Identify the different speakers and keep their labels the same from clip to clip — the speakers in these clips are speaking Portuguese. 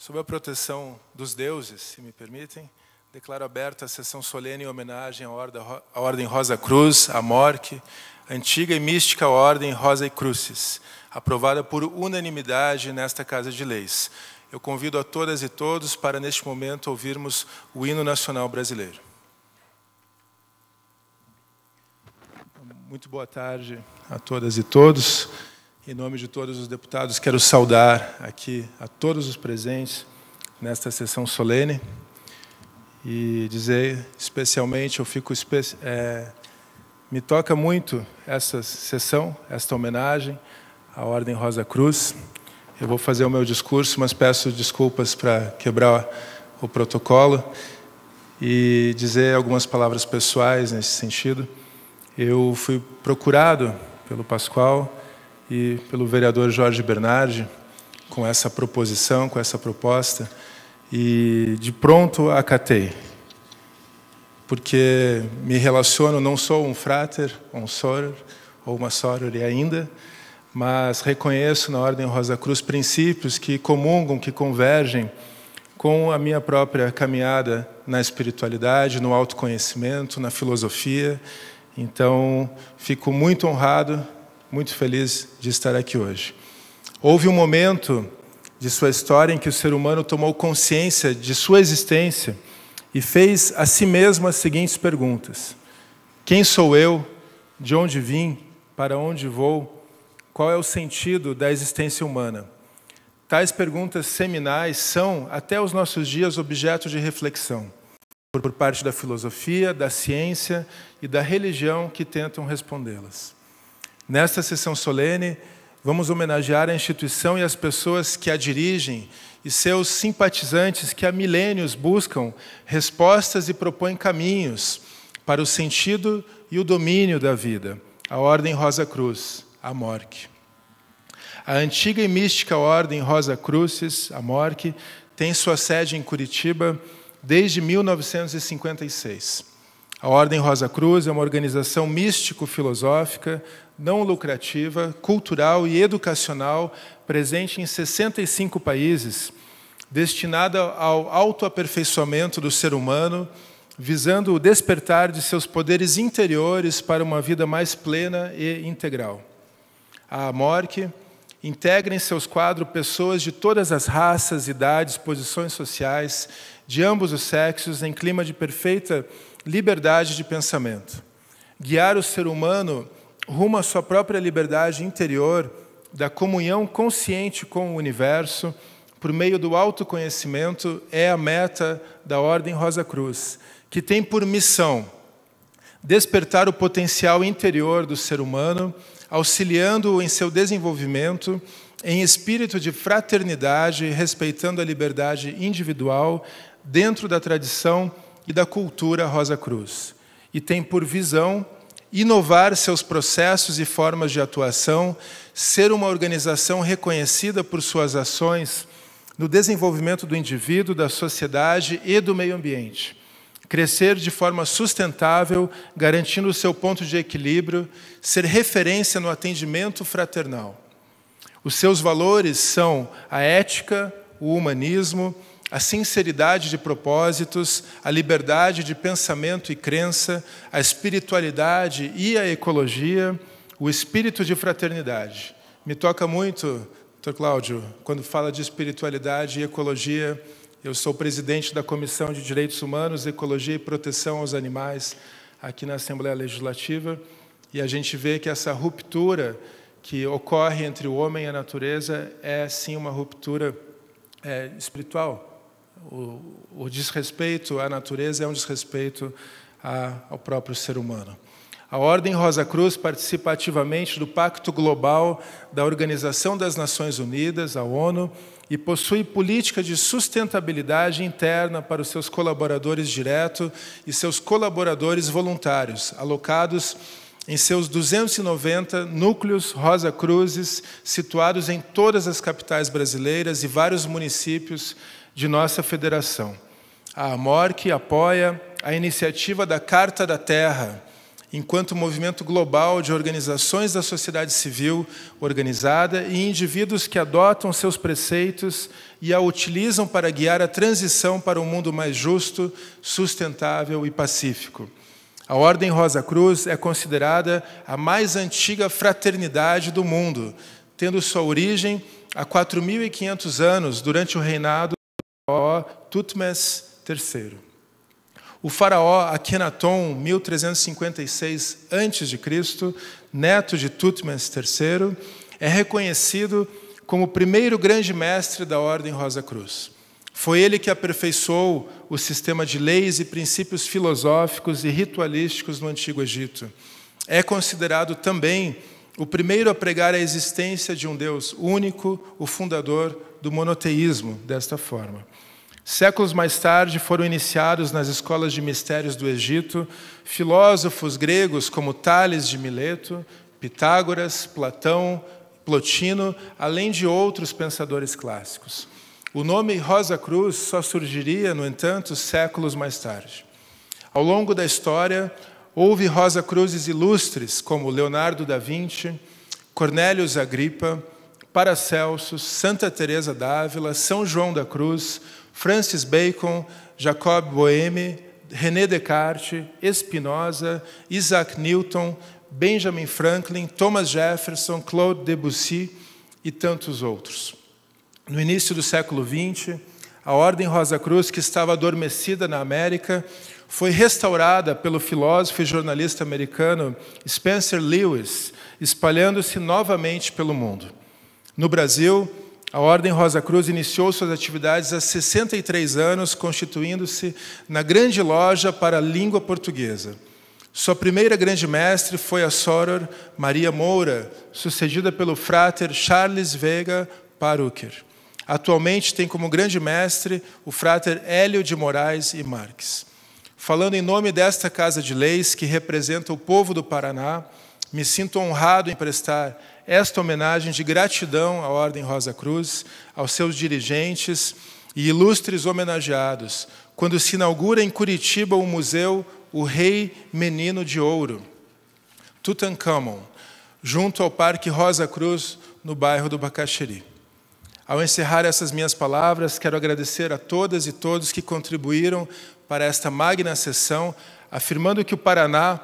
Speaker 1: Sob a proteção dos deuses, se me permitem, declaro aberta a sessão solene em homenagem à Ordem Rosa Cruz, a MORC, antiga e mística Ordem Rosae Crucis, aprovada por unanimidade nesta Casa de Leis. Eu convido a todas e todos para, neste momento, ouvirmos o hino nacional brasileiro. Muito boa tarde a todas e todos. Em nome de todos os deputados, quero saudar aqui a todos os presentes nesta sessão solene e dizer, especialmente, me toca muito essa sessão, esta homenagem à Ordem Rosa Cruz. Eu vou fazer o meu discurso, mas peço desculpas para quebrar o protocolo e dizer algumas palavras pessoais nesse sentido. Eu fui procurado pelo Pascoal e pelo vereador Jorge Bernardi com essa proposição, com essa proposta, e de pronto acatei, porque me relaciono, não sou um frater, um soror ou uma soror ainda, mas reconheço na Ordem Rosa Cruz princípios que comungam, que convergem com a minha própria caminhada na espiritualidade, no autoconhecimento, na filosofia. Então, fico muito honrado, muito feliz de estar aqui hoje. Houve um momento de sua história em que o ser humano tomou consciência de sua existência e fez a si mesmo as seguintes perguntas: quem sou eu? De onde vim? Para onde vou? Qual é o sentido da existência humana? Tais perguntas seminais são, até os nossos dias, objeto de reflexão por parte da filosofia, da ciência e da religião que tentam respondê-las. Nesta sessão solene, vamos homenagear a instituição e as pessoas que a dirigem e seus simpatizantes que há milênios buscam respostas e propõem caminhos para o sentido e o domínio da vida, a Ordem Rosa Cruz, a MORC. A antiga e mística Ordem Rosa Crucis, a MORC, tem sua sede em Curitiba desde 1956. A Ordem Rosa Cruz é uma organização místico-filosófica, não lucrativa, cultural e educacional, presente em 65 países, destinada ao autoaperfeiçoamento do ser humano, visando o despertar de seus poderes interiores para uma vida mais plena e integral. A MORC integra em seus quadros pessoas de todas as raças, idades, posições sociais, de ambos os sexos, em clima de perfeita liberdade de pensamento. Guiar o ser humano rumo à sua própria liberdade interior, da comunhão consciente com o universo, por meio do autoconhecimento, é a meta da Ordem Rosa Cruz, que tem por missão despertar o potencial interior do ser humano, auxiliando-o em seu desenvolvimento, em espírito de fraternidade, respeitando a liberdade individual, dentro da tradição e da cultura Rosa Cruz. E tem por visão inovar seus processos e formas de atuação, ser uma organização reconhecida por suas ações no desenvolvimento do indivíduo, da sociedade e do meio ambiente. Crescer de forma sustentável, garantindo o seu ponto de equilíbrio, ser referência no atendimento fraternal. Os seus valores são a ética, o humanismo, a sinceridade de propósitos, a liberdade de pensamento e crença, a espiritualidade e a ecologia, o espírito de fraternidade. Me toca muito, Dr. Cláudio, quando fala de espiritualidade e ecologia. Eu sou presidente da Comissão de Direitos Humanos, Ecologia e Proteção aos Animais aqui na Assembleia Legislativa, e a gente vê que essa ruptura que ocorre entre o homem e a natureza é, sim, uma ruptura espiritual. O desrespeito à natureza é um desrespeito ao próprio ser humano. A Ordem Rosa Cruz participa ativamente do Pacto Global da Organização das Nações Unidas, a ONU, e possui política de sustentabilidade interna para os seus colaboradores diretos e seus colaboradores voluntários, alocados em seus 290 núcleos Rosa Cruzes, situados em todas as capitais brasileiras e vários municípios de nossa federação. A MORC apoia a iniciativa da Carta da Terra, enquanto movimento global de organizações da sociedade civil organizada e indivíduos que adotam seus preceitos e a utilizam para guiar a transição para um mundo mais justo, sustentável e pacífico. A Ordem Rosa Cruz é considerada a mais antiga fraternidade do mundo, tendo sua origem há 4.500 anos, durante o reinado do faraó Tutmés III. O faraó Akhenaton, 1356 a.C., neto de Tutmés III, é reconhecido como o primeiro grande mestre da Ordem Rosa Cruz. Foi ele que aperfeiçoou o sistema de leis e princípios filosóficos e ritualísticos no Antigo Egito. É considerado também o primeiro a pregar a existência de um Deus único, o fundador do monoteísmo, desta forma. Séculos mais tarde foram iniciados nas escolas de mistérios do Egito filósofos gregos como Tales de Mileto, Pitágoras, Platão, Plotino, além de outros pensadores clássicos. O nome Rosa Cruz só surgiria, no entanto, séculos mais tarde. Ao longo da história, houve Rosa Cruzes ilustres como Leonardo da Vinci, Cornélios Agripa, Paracelsus, Santa Teresa d'Ávila, São João da Cruz, Francis Bacon, Jacob Boehme, René Descartes, Spinoza, Isaac Newton, Benjamin Franklin, Thomas Jefferson, Claude Debussy e tantos outros. No início do século XX, a Ordem Rosa Cruz, que estava adormecida na América, foi restaurada pelo filósofo e jornalista americano Spencer Lewis, espalhando-se novamente pelo mundo. No Brasil, a Ordem Rosa Cruz iniciou suas atividades há 63 anos, constituindo-se na Grande Loja para a Língua Portuguesa. Sua primeira grande mestre foi a Soror Maria Moura, sucedida pelo fráter Charles Vega Parucker. Atualmente tem como grande mestre o fráter Hélio de Moraes e Marques. Falando em nome desta Casa de Leis, que representa o povo do Paraná, me sinto honrado em prestar esta homenagem de gratidão à Ordem Rosa Cruz, aos seus dirigentes e ilustres homenageados, quando se inaugura em Curitiba o museu O Rei Menino de Ouro, Tutankhamon, junto ao Parque Rosa Cruz, no bairro do Bacaxiri. Ao encerrar essas minhas palavras, quero agradecer a todas e todos que contribuíram para esta magna sessão, afirmando que o Paraná,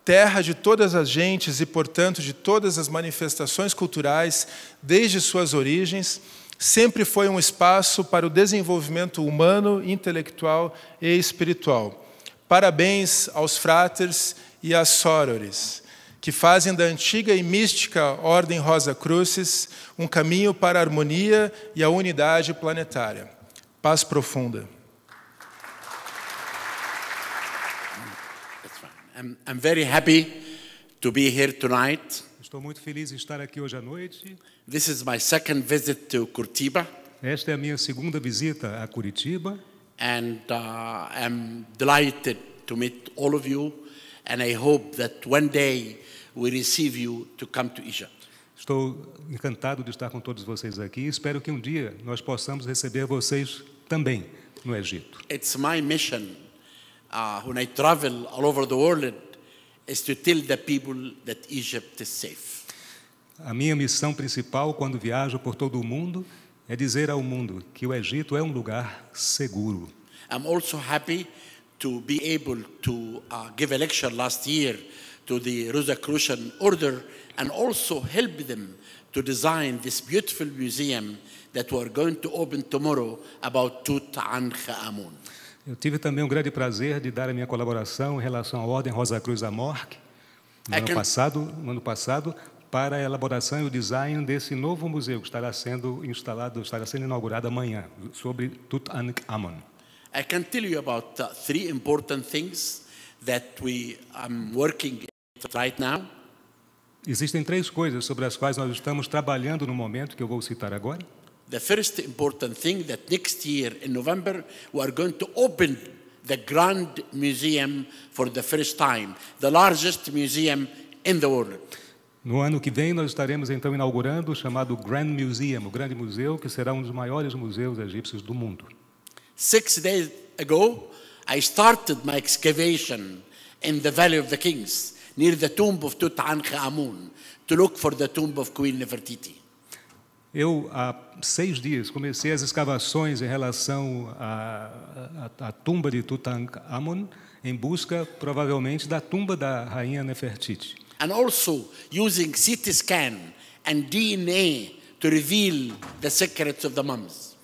Speaker 1: terra de todas as gentes e, portanto, de todas as manifestações culturais, desde suas origens, sempre foi um espaço para o desenvolvimento humano, intelectual e espiritual. Parabéns aos fráteres e às sorores, que fazem da antiga e mística Ordem Rosa Crucis um caminho para a harmonia e a unidade planetária. Paz profunda.
Speaker 2: I'm very happy to be here tonight.
Speaker 3: Estou muito feliz em estar aqui hoje à noite.
Speaker 2: This is my second visit to Curitiba.
Speaker 3: Esta é a minha segunda visita a Curitiba.
Speaker 2: And I'm delighted to meet all of you. And I hope that one day we receive you to come to Egypt.
Speaker 3: Estou encantado de estar com todos vocês aqui. Espero que um dia nós possamos receber vocês também no Egito.
Speaker 2: It's my mission when I travel all over the world is to tell the people that Egypt is safe.
Speaker 3: A minha missão principal quando viajo por todo o mundo é dizer ao mundo que o Egito é um lugar seguro.
Speaker 2: I'm also happy to be able to give a lecture last year to the Rosicrucian Order and also help them to design this beautiful museum that we are going to open tomorrow about Tutankhamun.
Speaker 3: Eu tive também um grande prazer de dar a minha colaboração em relação à Ordem Rosa Cruz Amorque no ano passado, para a elaboração e o design desse novo museu que estará sendo inaugurado amanhã, sobre Tutankhamun.
Speaker 2: I can tell you about 3 important things that we are working right now.
Speaker 3: Existem 3 coisas sobre as quais nós estamos trabalhando no momento que eu vou citar agora.
Speaker 2: The first important thing that next year in November we are going to open the Grand Museum for the first time, the largest museum in the world.
Speaker 3: No ano que vem nós estaremos então inaugurando o chamado Grand Museum, o grande museu que será um dos maiores museus egípcios do mundo.
Speaker 2: 6 days ago, I started my excavation in the Valley of the Kings, near the tomb of Tutankhamun to look for the tomb of Queen Nefertiti.
Speaker 3: Eu, há 6 dias, comecei as escavações em relação à tumba de Tutankhamun, em busca, provavelmente, da tumba da rainha Nefertiti.
Speaker 2: And also using CT scan and DNA to reveal the secrets of the mummies.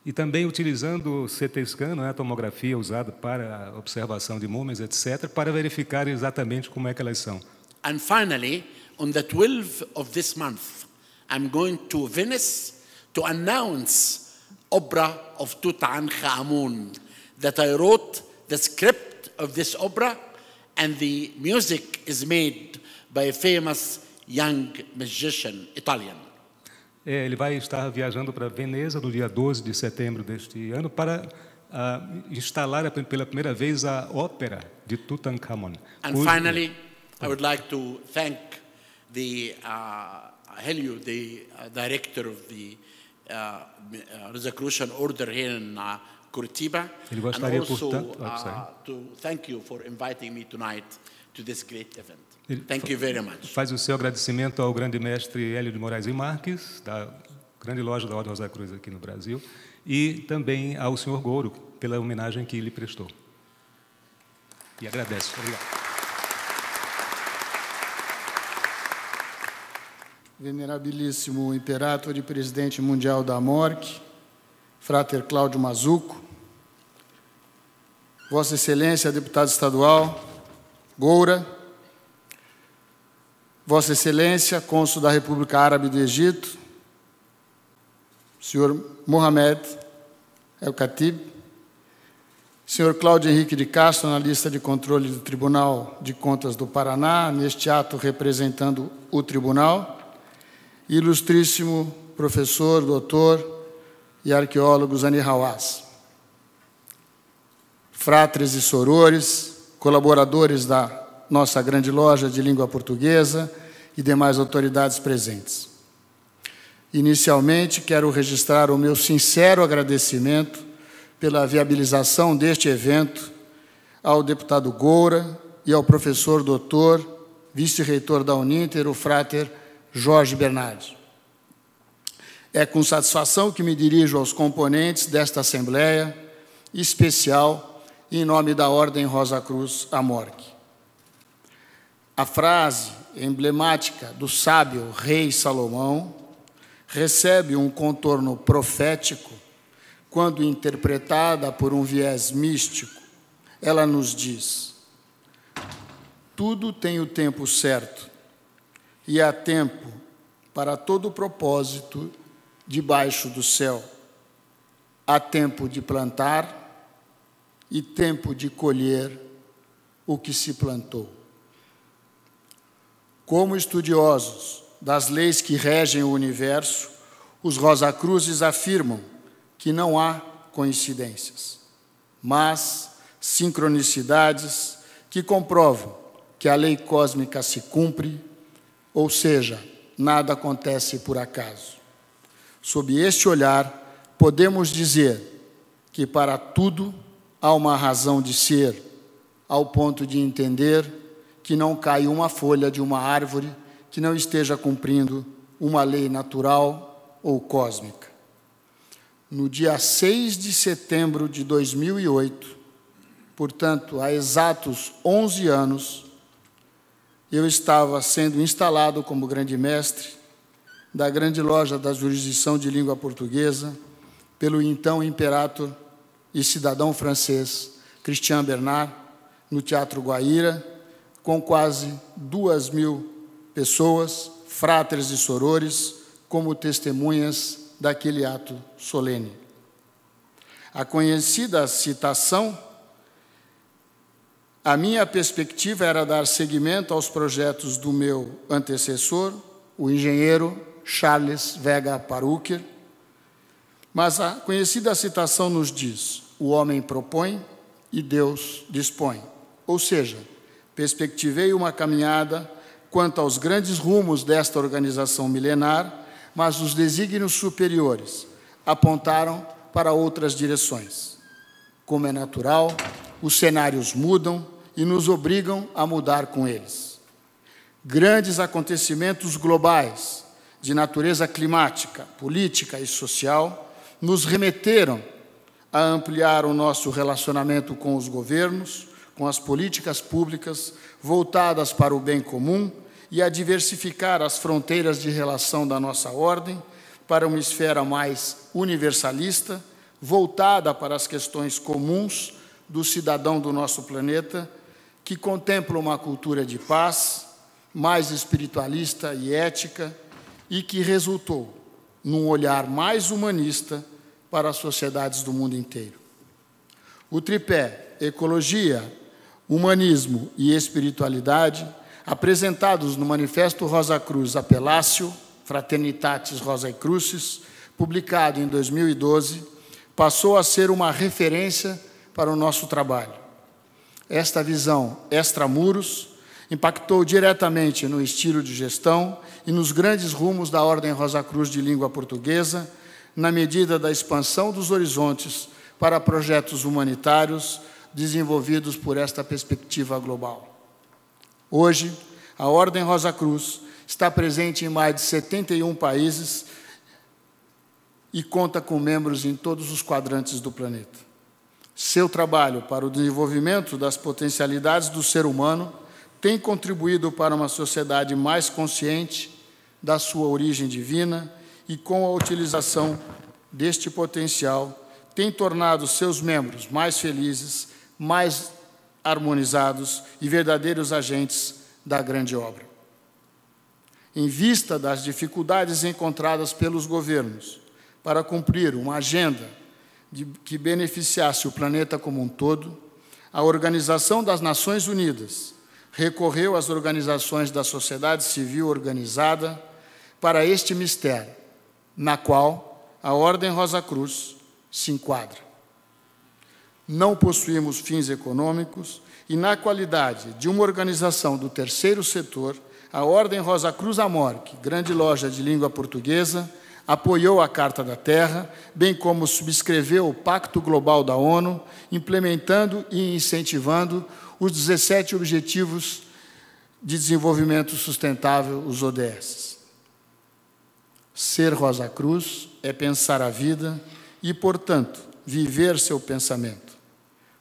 Speaker 3: E também utilizando o CT scan, a tomografia usada para a observação de múmias, etc., para verificar exatamente como é que elas são.
Speaker 2: And finally, on the 12th of this month, I'm going to Venice to announce opera of Tutankhamun, that I wrote the script of this opera, and the music is made by a famous young magician, Italian.
Speaker 3: Ele vai estar viajando para Veneza no dia 12 de setembro deste ano para instalar pela primeira vez a ópera de Tutankhamun.
Speaker 2: And finally, I would like to thank the Helio, the director of the Rosicrucian Order here in Curitiba, and also to thank you for inviting me tonight to this great event. Thank you very much.
Speaker 3: Faz o seu agradecimento ao grande mestre Hélio de Moraes e Marques, da grande loja da Ordem Rosa Cruz aqui no Brasil, e também ao senhor Gouro, pela homenagem que lhe prestou. E agradeço. Obrigado.
Speaker 4: Venerabilíssimo Imperator e Presidente Mundial da MORC, Frater Cláudio Mazzuco, Vossa Excelência, Deputado Estadual Goura, Vossa Excelência, Cônsul da República Árabe do Egito, Senhor Mohamed El-Khatib, Senhor Cláudio Henrique de Castro, analista de controle do Tribunal de Contas do Paraná, neste ato representando o Tribunal, ilustríssimo professor, doutor e arqueólogo Zani Hawass, fratres e sorores, colaboradores da nossa grande loja de língua portuguesa e demais autoridades presentes. Inicialmente, quero registrar o meu sincero agradecimento pela viabilização deste evento ao deputado Goura e ao professor doutor, vice-reitor da Uninter, o frater Jorge Bernardi. É com satisfação que me dirijo aos componentes desta Assembleia especial em nome da Ordem Rosa Cruz AMORC. A frase emblemática do sábio rei Salomão recebe um contorno profético quando interpretada por um viés místico. Ela nos diz: tudo tem o tempo certo, e há tempo para todo propósito debaixo do céu. Há tempo de plantar e tempo de colher o que se plantou. Como estudiosos das leis que regem o universo, os Rosacruzes afirmam que não há coincidências, mas sincronicidades que comprovam que a lei cósmica se cumpre, ou seja, nada acontece por acaso. Sob este olhar, podemos dizer que para tudo há uma razão de ser, ao ponto de entender que não cai uma folha de uma árvore que não esteja cumprindo uma lei natural ou cósmica. No dia 6 de setembro de 2008, portanto, há exatos 11 anos, eu estava sendo instalado como grande mestre da grande loja da jurisdição de língua portuguesa pelo então imperator e cidadão francês Christian Bernard, no Teatro Guaíra, com quase 2.000 pessoas, fratres e sorores, como testemunhas daquele ato solene. A conhecida citação, a minha perspectiva era dar seguimento aos projetos do meu antecessor, o engenheiro Charles Vega Paruquer, mas a conhecida citação nos diz: o homem propõe e Deus dispõe. Ou seja, perspectivei uma caminhada quanto aos grandes rumos desta organização milenar, mas os desígnios superiores apontaram para outras direções. Como é natural, os cenários mudam e nos obrigam a mudar com eles. Grandes acontecimentos globais de natureza climática, política e social nos remeteram a ampliar o nosso relacionamento com os governos, com as políticas públicas voltadas para o bem comum e a diversificar as fronteiras de relação da nossa ordem para uma esfera mais universalista, voltada para as questões comuns do cidadão do nosso planeta, que contempla uma cultura de paz, mais espiritualista e ética, e que resultou num olhar mais humanista para as sociedades do mundo inteiro. O tripé ecologia, humanismo e espiritualidade, apresentados no Manifesto Rosa Cruz Appelatio, Fraternitatis Rosae Crucis, publicado em 2012, passou a ser uma referência para o nosso trabalho. Esta visão extramuros impactou diretamente no estilo de gestão e nos grandes rumos da Ordem Rosa Cruz de língua portuguesa, na medida da expansão dos horizontes para projetos humanitários desenvolvidos por esta perspectiva global. Hoje, a Ordem Rosa Cruz está presente em mais de 71 países e conta com membros em todos os quadrantes do planeta. Seu trabalho para o desenvolvimento das potencialidades do ser humano tem contribuído para uma sociedade mais consciente da sua origem divina e, com a utilização deste potencial, tem tornado seus membros mais felizes, mais harmonizados e verdadeiros agentes da grande obra. Em vista das dificuldades encontradas pelos governos para cumprir uma agenda que beneficiasse o planeta como um todo, a Organização das Nações Unidas recorreu às organizações da sociedade civil organizada para este mistério, na qual a Ordem Rosa Cruz se enquadra. Não possuímos fins econômicos e, na qualidade de uma organização do terceiro setor, a Ordem Rosa Cruz Amorque, grande loja de língua portuguesa, apoiou a Carta da Terra, bem como subscreveu o Pacto Global da ONU, implementando e incentivando os 17 Objetivos de Desenvolvimento Sustentável, os ODS. Ser Rosa Cruz é pensar a vida e, portanto, viver seu pensamento.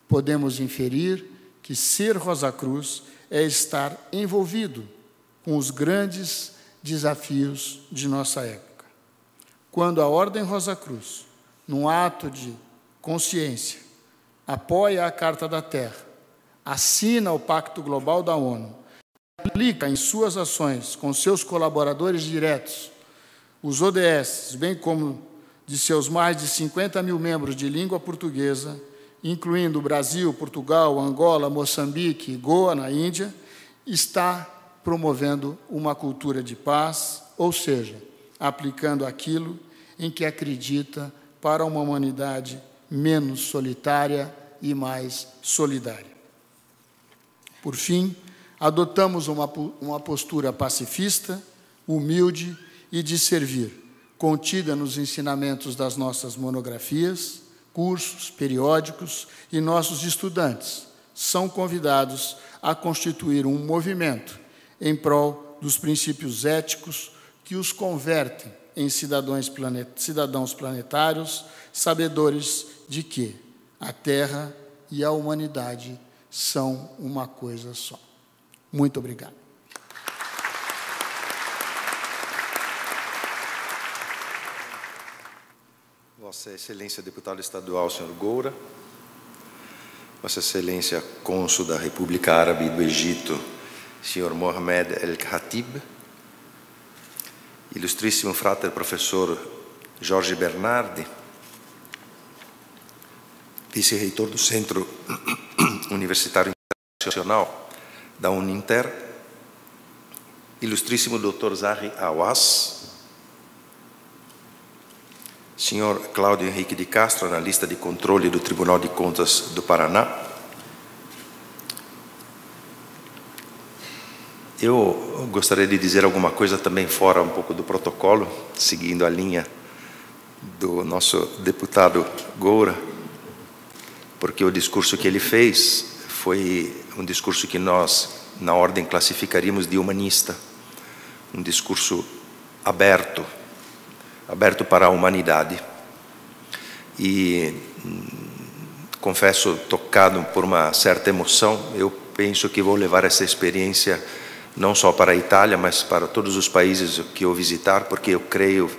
Speaker 4: Podemos inferir que ser Rosa Cruz é estar envolvido com os grandes desafios de nossa época. Quando a Ordem Rosa Cruz, num ato de consciência, apoia a Carta da Terra, assina o Pacto Global da ONU, aplica em suas ações com seus colaboradores diretos os ODS, bem como de seus mais de 50 mil membros de língua portuguesa, incluindo Brasil, Portugal, Angola, Moçambique e Goa, na Índia, está promovendo uma cultura de paz, ou seja, aplicando aquilo em que acredita para uma humanidade menos solitária e mais solidária. Por fim, adotamos uma postura pacifista, humilde e de servir, contida nos ensinamentos das nossas monografias, cursos, periódicos, e nossos estudantes são convidados a constituir um movimento em prol dos princípios éticos que os convertem em cidadãos planetários, sabedores de que a Terra e a humanidade são uma coisa só. Muito obrigado.
Speaker 5: Vossa Excelência Deputado Estadual, Sr. Goura, Vossa Excelência Cônsul da República Árabe do Egito, Sr. Mohamed El-Khatib, Ilustríssimo Frater Professor Jorge Bernardi, Vice-Reitor do Centro Universitário Internacional da Uninter, Ilustríssimo Dr. Zahi Hawass, Sr. Cláudio Henrique de Castro, analista de controle do Tribunal de Contas do Paraná. Eu gostaria de dizer alguma coisa também fora um pouco do protocolo, seguindo a linha do nosso deputado Goura, porque o discurso que ele fez foi um discurso que nós na ordem classificaríamos de humanista, um discurso aberto para a humanidade. E confesso, tocado por uma certa emoção, eu penso que vou levar essa experiência não só para a Itália, mas para todos os países que eu visitar, porque eu creio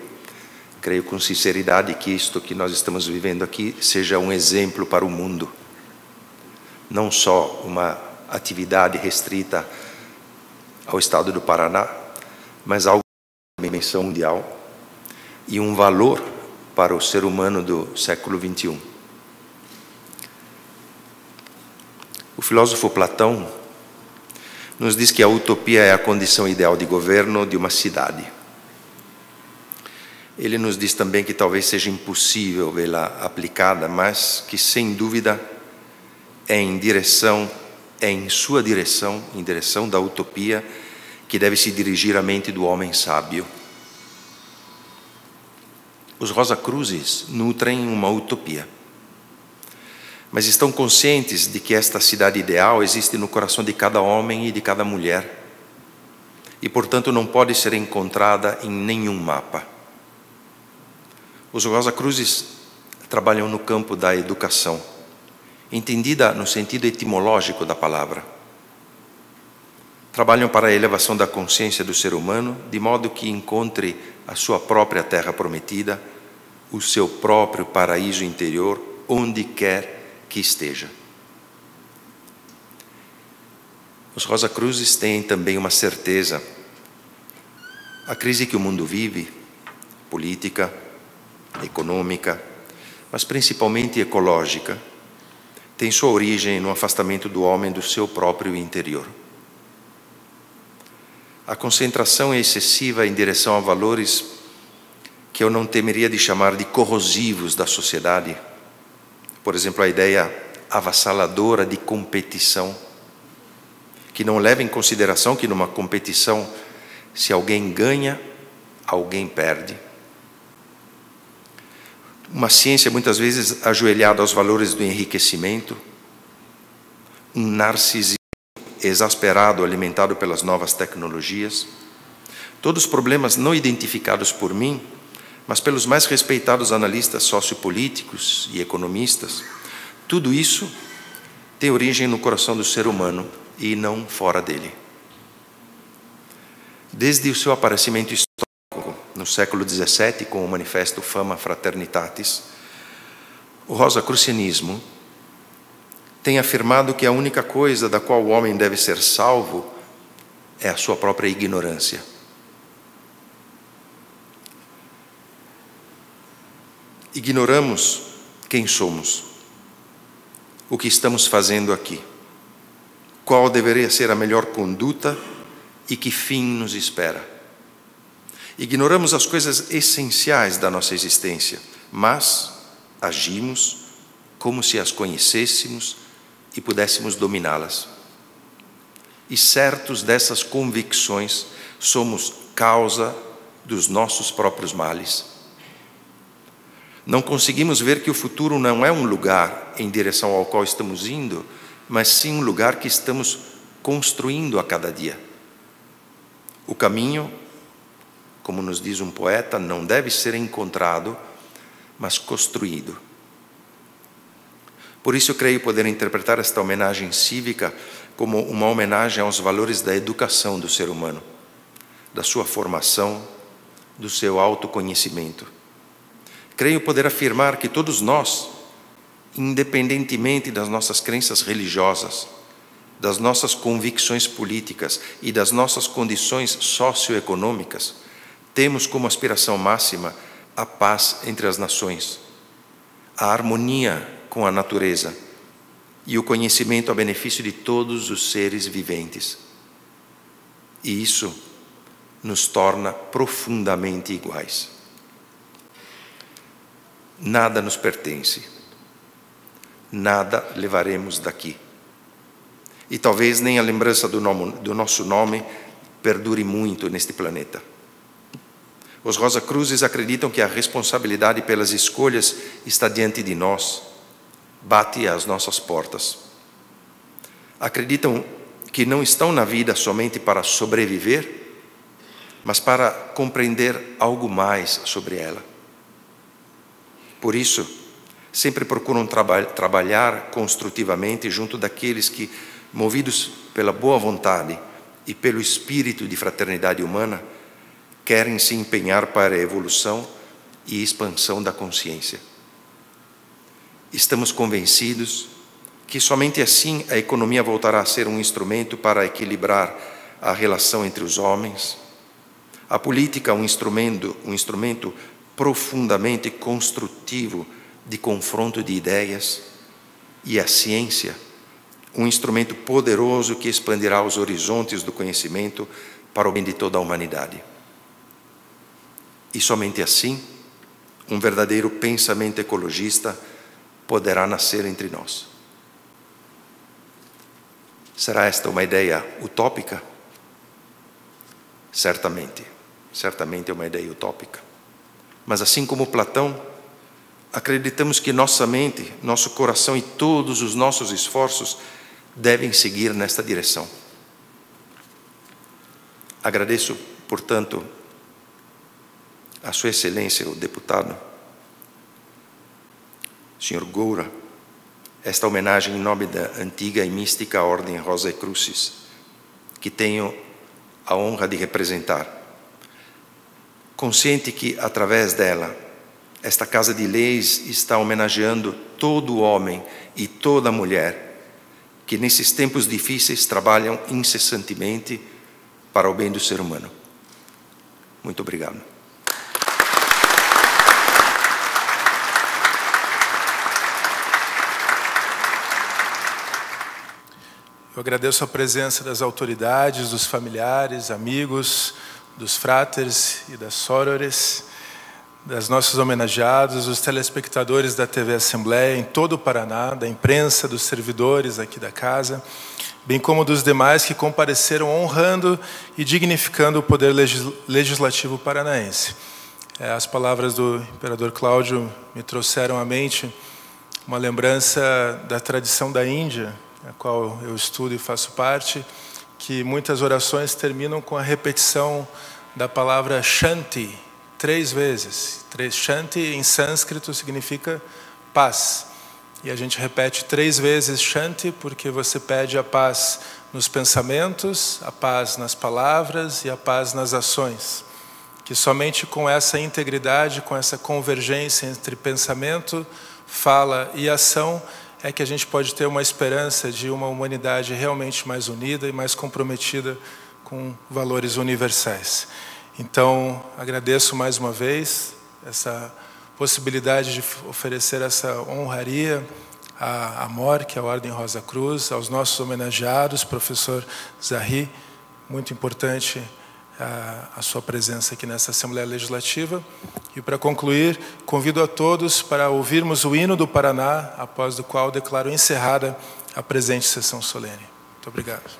Speaker 5: com sinceridade que isto que nós estamos vivendo aqui seja um exemplo para o mundo. Não só uma atividade restrita ao estado do Paraná, mas algo de dimensão mundial e um valor para o ser humano do século XXI. O filósofo Platão nos diz que a utopia é a condição ideal de governo de uma cidade. Ele nos diz também que talvez seja impossível vê-la aplicada, mas que, sem dúvida, é em sua direção, em direção da utopia, que deve se dirigir a mente do homem sábio. Os Rosacruzes nutrem uma utopia, mas estão conscientes de que esta cidade ideal existe no coração de cada homem e de cada mulher, e, portanto, não pode ser encontrada em nenhum mapa. Os Rosacruzes trabalham no campo da educação, entendida no sentido etimológico da palavra. Trabalham para a elevação da consciência do ser humano, de modo que encontre a sua própria terra prometida, o seu próprio paraíso interior, onde quer que esteja. Os Rosacruzes têm também uma certeza. A crise que o mundo vive, política, econômica, mas principalmente ecológica, tem sua origem no afastamento do homem do seu próprio interior. A concentração é excessiva em direção a valores que eu não temeria de chamar de corrosivos da sociedade. Por exemplo, a ideia avassaladora de competição, que não leva em consideração que numa competição, se alguém ganha, alguém perde. Uma ciência muitas vezes ajoelhada aos valores do enriquecimento, um narcisismo exasperado alimentado pelas novas tecnologias, todos problemas não identificados por mim, mas pelos mais respeitados analistas sociopolíticos e economistas. Tudo isso tem origem no coração do ser humano e não fora dele. Desde o seu aparecimento histórico no século XVII, com o manifesto Fama Fraternitatis, o rosacrucianismo tem afirmado que a única coisa da qual o homem deve ser salvo é a sua própria ignorância. Ignoramos quem somos, o que estamos fazendo aqui, qual deveria ser a melhor conduta e que fim nos espera. Ignoramos as coisas essenciais da nossa existência, mas agimos como se as conhecêssemos e pudéssemos dominá-las. E certos dessas convicções, somos causa dos nossos próprios males. Não conseguimos ver que o futuro não é um lugar em direção ao qual estamos indo, mas sim um lugar que estamos construindo a cada dia. O caminho, como nos diz um poeta, não deve ser encontrado, mas construído. Por isso eu creio poder interpretar esta homenagem cívica como uma homenagem aos valores da educação do ser humano, da sua formação, do seu autoconhecimento. Creio poder afirmar que todos nós, independentemente das nossas crenças religiosas, das nossas convicções políticas e das nossas condições socioeconômicas, temos como aspiração máxima a paz entre as nações, a harmonia com a natureza e o conhecimento a benefício de todos os seres viventes. E isso nos torna profundamente iguais. Nada nos pertence, nada levaremos daqui. E talvez nem a lembrança do nosso nome perdure muito neste planeta. Os Rosacruzes acreditam que a responsabilidade pelas escolhas está diante de nós, bate às nossas portas. Acreditam que não estão na vida somente para sobreviver, mas para compreender algo mais sobre ela. Por isso, sempre procuram trabalhar construtivamente junto daqueles que, movidos pela boa vontade e pelo espírito de fraternidade humana, querem se empenhar para a evolução e expansão da consciência. Estamos convencidos que somente assim a economia voltará a ser um instrumento para equilibrar a relação entre os homens, a política um instrumento profundamente construtivo de confronto de ideias, e a ciência um instrumento poderoso que expandirá os horizontes do conhecimento para o bem de toda a humanidade. E somente assim, um verdadeiro pensamento ecologista poderá nascer entre nós. Será esta uma ideia utópica? Certamente é uma ideia utópica. Mas assim como Platão, acreditamos que nossa mente, nosso coração e todos os nossos esforços devem seguir nesta direção. Agradeço, portanto, a Sua Excelência, o deputado, Sr. Goura, esta homenagem em nome da antiga e mística Ordem Rosae Crucis, que tenho a honra de representar. Consciente que, através dela, esta Casa de Leis está homenageando todo homem e toda mulher que, nesses tempos difíceis, trabalham incessantemente para o bem do ser humano. Muito obrigado.
Speaker 1: Eu agradeço a presença das autoridades, dos familiares, amigos, dos fráteres e das sorores, das nossos homenageados, dos telespectadores da TV Assembleia em todo o Paraná, da imprensa, dos servidores aqui da casa, bem como dos demais que compareceram honrando e dignificando o poder legislativo paranaense. As palavras do imperador Cláudio me trouxeram à mente uma lembrança da tradição da Índia, a qual eu estudo e faço parte, que muitas orações terminam com a repetição da palavra Shanti 3 vezes. Shanti em sânscrito significa paz. E a gente repete 3 vezes Shanti porque você pede a paz nos pensamentos, a paz nas palavras e a paz nas ações. Que somente com essa integridade, com essa convergência entre pensamento, fala e ação, é que a gente pode ter uma esperança de uma humanidade realmente mais unida e mais comprometida com valores universais. Então, agradeço mais uma vez essa possibilidade de oferecer essa honraria à MOR, que é a Ordem Rosa Cruz, aos nossos homenageados, professor Zahri, muito importante a sua presença aqui nessa Assembleia Legislativa. E para concluir, convido a todos para ouvirmos o hino do Paraná, após do qual declaro encerrada a presente sessão solene. Muito obrigado.